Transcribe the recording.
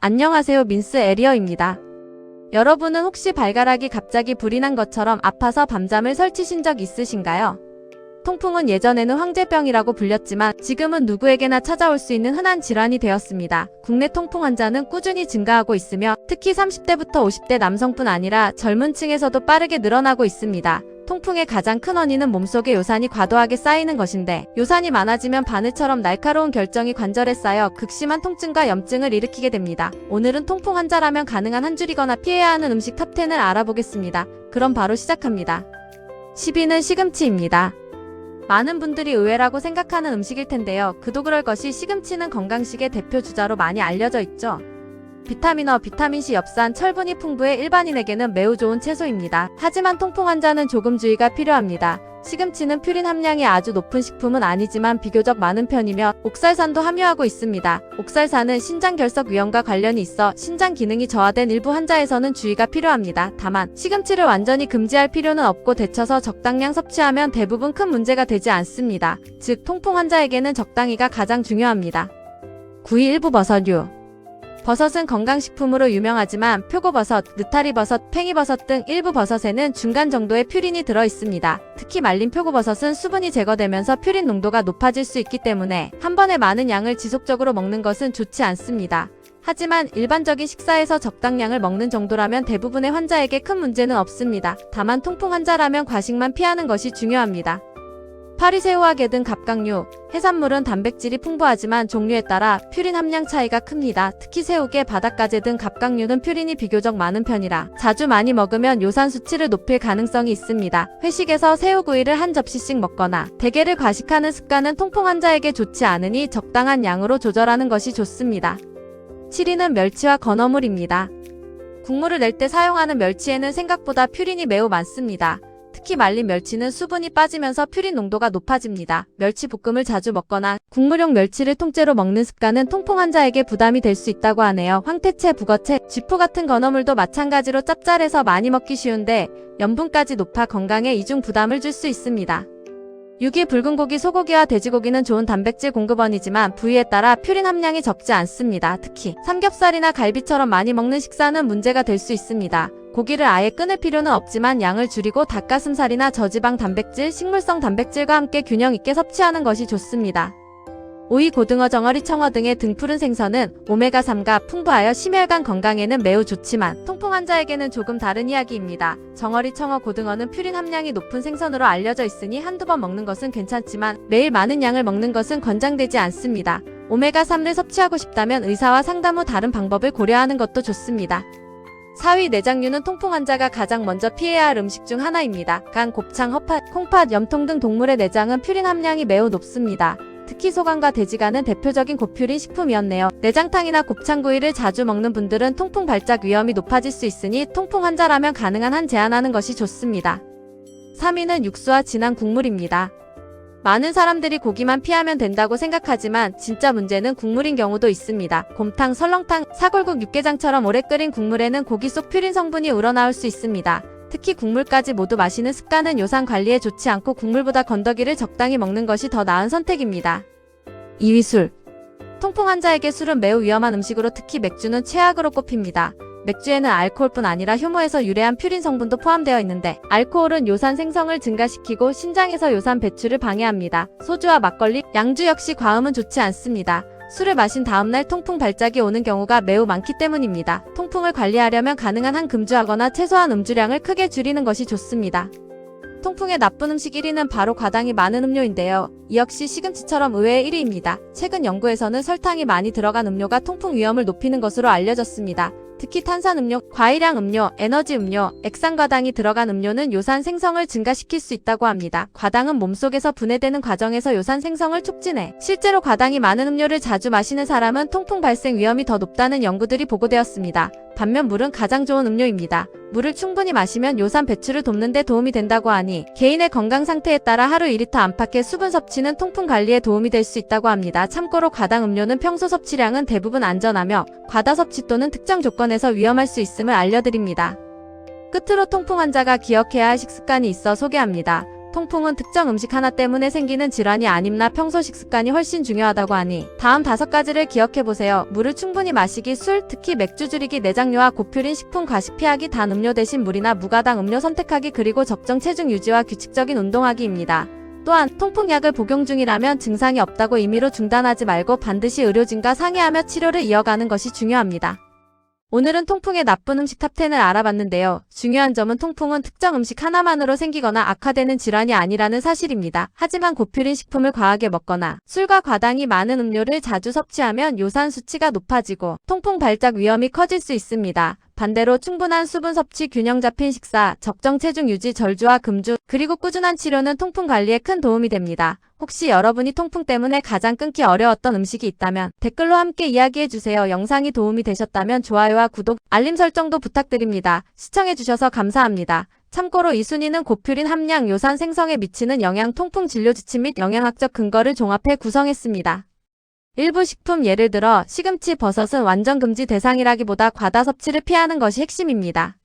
안녕하세요, 민스 에리어입니다. 여러분은 혹시 발가락이 갑자기 불이 난 것처럼 아파서 밤잠을 설치신 적 있으신가요? 통풍은 예전에는 황제병이라고 불렸지만 지금은 누구에게나 찾아올 수 있는 흔한 질환이 되었습니다. 국내 통풍 환자는 꾸준히 증가하고 있으며 특히 30대부터 50대 남성뿐 아니라 젊은 층에서도 빠르게 늘어나고 있습니다. 통풍의 가장 큰 원인은 몸속에 요산이 과도하게 쌓이는 것인데, 요산이 많아지면 바늘처럼 날카로운 결정이 관절에 쌓여 극심한 통증과 염증을 일으키게 됩니다. 오늘은 통풍 환자라면 가능한 한 줄이거나 피해야 하는 음식 탑10을 알아보겠습니다. 그럼 바로 시작합니다. 10위는 시금치입니다. 많은 분들이 의외라고 생각하는 음식일 텐데요. 그도 그럴 것이 시금치는 건강식의 대표 주자로 많이 알려져 있죠. 비타민어, 비타민C, 엽산, 철분이 풍부해 일반인에게는 매우 좋은 채소입니다. 하지만 통풍 환자는 조금 주의가 필요합니다. 시금치는 퓨린 함량이 아주 높은 식품은 아니지만 비교적 많은 편이며 옥살산도 함유하고 있습니다. 옥살산은 신장 결석 위험과 관련이 있어 신장 기능이 저하된 일부 환자에서는 주의가 필요합니다. 다만 시금치를 완전히 금지할 필요는 없고 데쳐서 적당량 섭취하면 대부분 큰 문제가 되지 않습니다. 즉 통풍 환자에게는 적당히가 가장 중요합니다. 9위 일부 버섯류. 버섯은 건강식품으로 유명하지만 표고버섯, 느타리버섯, 팽이버섯 등 일부 버섯에는 중간 정도의 퓨린이 들어있습니다. 특히 말린 표고버섯은 수분이 제거되면서 퓨린 농도가 높아질 수 있기 때문에 한 번에 많은 양을 지속적으로 먹는 것은 좋지 않습니다. 하지만 일반적인 식사에서 적당량을 먹는 정도라면 대부분의 환자에게 큰 문제는 없습니다. 다만 통풍 환자라면 과식만 피하는 것이 중요합니다. 파리새우와 게 등 갑각류, 해산물은 단백질이 풍부하지만 종류에 따라 퓨린 함량 차이가 큽니다. 특히 새우게, 바닷가재 등 갑각류는 퓨린이 비교적 많은 편이라 자주 많이 먹으면 요산 수치를 높일 가능성이 있습니다. 회식에서 새우구이를 한 접시씩 먹거나 대게를 과식하는 습관은 통풍 환자에게 좋지 않으니 적당한 양으로 조절하는 것이 좋습니다. 7위는 멸치와 건어물입니다. 국물을 낼 때 사용하는 멸치에는 생각보다 퓨린이 매우 많습니다. 특히 말린 멸치는 수분이 빠지면서 퓨린 농도가 높아집니다. 멸치 볶음을 자주 먹거나 국물용 멸치를 통째로 먹는 습관은 통풍 환자에게 부담이 될 수 있다고 하네요. 황태채, 북어채, 쥐포 같은 건어물도 마찬가지로 짭짤해서 많이 먹기 쉬운데 염분까지 높아 건강에 이중 부담을 줄 수 있습니다. 6위 붉은 고기, 소고기와 돼지고기는 좋은 단백질 공급원이지만 부위에 따라 퓨린 함량이 적지 않습니다. 특히 삼겹살이나 갈비처럼 많이 먹는 식사는 문제가 될 수 있습니다. 고기를 아예 끊을 필요는 없지만 양을 줄이고 닭가슴살이나 저지방 단백질, 식물성 단백질과 함께 균형 있게 섭취하는 것이 좋습니다. 5위 고등어, 정어리, 청어 등의 등푸른 생선은 오메가3가 풍부하여 심혈관 건강에는 매우 좋지만 통풍 환자에게는 조금 다른 이야기입니다. 정어리, 청어, 고등어는 퓨린 함량이 높은 생선으로 알려져 있으니 한두 번 먹는 것은 괜찮지만 매일 많은 양을 먹는 것은 권장되지 않습니다. 오메가3를 섭취하고 싶다면 의사와 상담 후 다른 방법을 고려하는 것도 좋습니다. 4위 내장류는 통풍 환자가 가장 먼저 피해야 할 음식 중 하나입니다. 간, 곱창, 허팥, 콩팥, 염통 등 동물의 내장은 퓨린 함량이 매우 높습니다. 특히 소간과 돼지간은 대표적인 고퓨린 식품이었네요. 내장탕이나 곱창구이를 자주 먹는 분들은 통풍 발작 위험이 높아질 수 있으니 통풍 환자라면 가능한 한 제한하는 것이 좋습니다. 3위는 육수와 진한 국물입니다. 많은 사람들이 고기만 피하면 된다고 생각하지만 진짜 문제는 국물인 경우도 있습니다. 곰탕, 설렁탕, 사골국, 육개장처럼 오래 끓인 국물에는 고기 속 퓨린 성분이 우러나올 수 있습니다. 특히 국물까지 모두 마시는 습관은 요산 관리에 좋지 않고 국물보다 건더기를 적당히 먹는 것이 더 나은 선택입니다. 2위 술. 통풍 환자에게 술은 매우 위험한 음식으로 특히 맥주는 최악으로 꼽힙니다. 맥주에는 알코올뿐 아니라 효모에서 유래한 퓨린 성분도 포함되어 있는데 알코올은 요산 생성을 증가시키고 신장에서 요산 배출을 방해합니다. 소주와 막걸리, 양주 역시 과음은 좋지 않습니다. 술을 마신 다음날 통풍 발작이 오는 경우가 매우 많기 때문입니다. 통풍을 관리하려면 가능한 한 금주하거나 최소한 음주량을 크게 줄이는 것이 좋습니다. 통풍의 나쁜 음식 1위는 바로 과당이 많은 음료인데요. 이 역시 시금치처럼 의외의 1위입니다. 최근 연구에서는 설탕이 많이 들어간 음료가 통풍 위험을 높이는 것으로 알려졌습니다. 특히 탄산음료, 과일향 음료, 에너지 음료, 액상과당이 들어간 음료는 요산 생성을 증가시킬 수 있다고 합니다. 과당은 몸속에서 분해되는 과정에서 요산 생성을 촉진해 실제로 과당이 많은 음료를 자주 마시는 사람은 통풍 발생 위험이 더 높다는 연구들이 보고되었습니다. 반면 물은 가장 좋은 음료입니다. 물을 충분히 마시면 요산 배출을 돕는 데 도움이 된다고 하니 개인의 건강 상태에 따라 하루 2리터 안팎의 수분 섭취는 통풍 관리에 도움이 될 수 있다고 합니다. 참고로 과당 음료는 평소 섭취량은 대부분 안전하며 과다 섭취 또는 특정 조건에서 위험할 수 있음을 알려드립니다. 끝으로 통풍 환자가 기억해야 할 식습관이 있어 소개합니다. 통풍은 특정 음식 하나 때문에 생기는 질환이 아님나 평소 식습관이 훨씬 중요하다고 하니 다음 5가지를 기억해보세요. 물을 충분히 마시기, 술, 특히 맥주 줄이기, 내장류와 고퓨린 식품 과식 피하기, 단 음료 대신 물이나 무가당 음료 선택하기, 그리고 적정 체중 유지와 규칙적인 운동하기입니다. 또한 통풍약을 복용 중이라면 증상이 없다고 임의로 중단하지 말고 반드시 의료진과 상의하며 치료를 이어가는 것이 중요합니다. 오늘은 통풍의 나쁜 음식 탑10을 알아봤는데요. 중요한 점은 통풍은 특정 음식 하나만으로 생기거나 악화되는 질환이 아니라는 사실입니다. 하지만 고퓨린 식품을 과하게 먹거나 술과 과당이 많은 음료를 자주 섭취하면 요산 수치가 높아지고 통풍 발작 위험이 커질 수 있습니다. 반대로 충분한 수분 섭취, 균형 잡힌 식사, 적정 체중 유지, 절주와 금주, 그리고 꾸준한 치료는 통풍 관리에 큰 도움이 됩니다. 혹시 여러분이 통풍 때문에 가장 끊기 어려웠던 음식이 있다면 댓글로 함께 이야기해주세요. 영상이 도움이 되셨다면 좋아요와 구독, 알림 설정도 부탁드립니다. 시청해주셔서 감사합니다. 참고로 이 순위는 고퓨린 함량, 요산 생성에 미치는 영향, 통풍 진료 지침 및 영양학적 근거를 종합해 구성했습니다. 일부 식품, 예를 들어 시금치, 버섯은 완전 금지 대상이라기보다 과다 섭취를 피하는 것이 핵심입니다.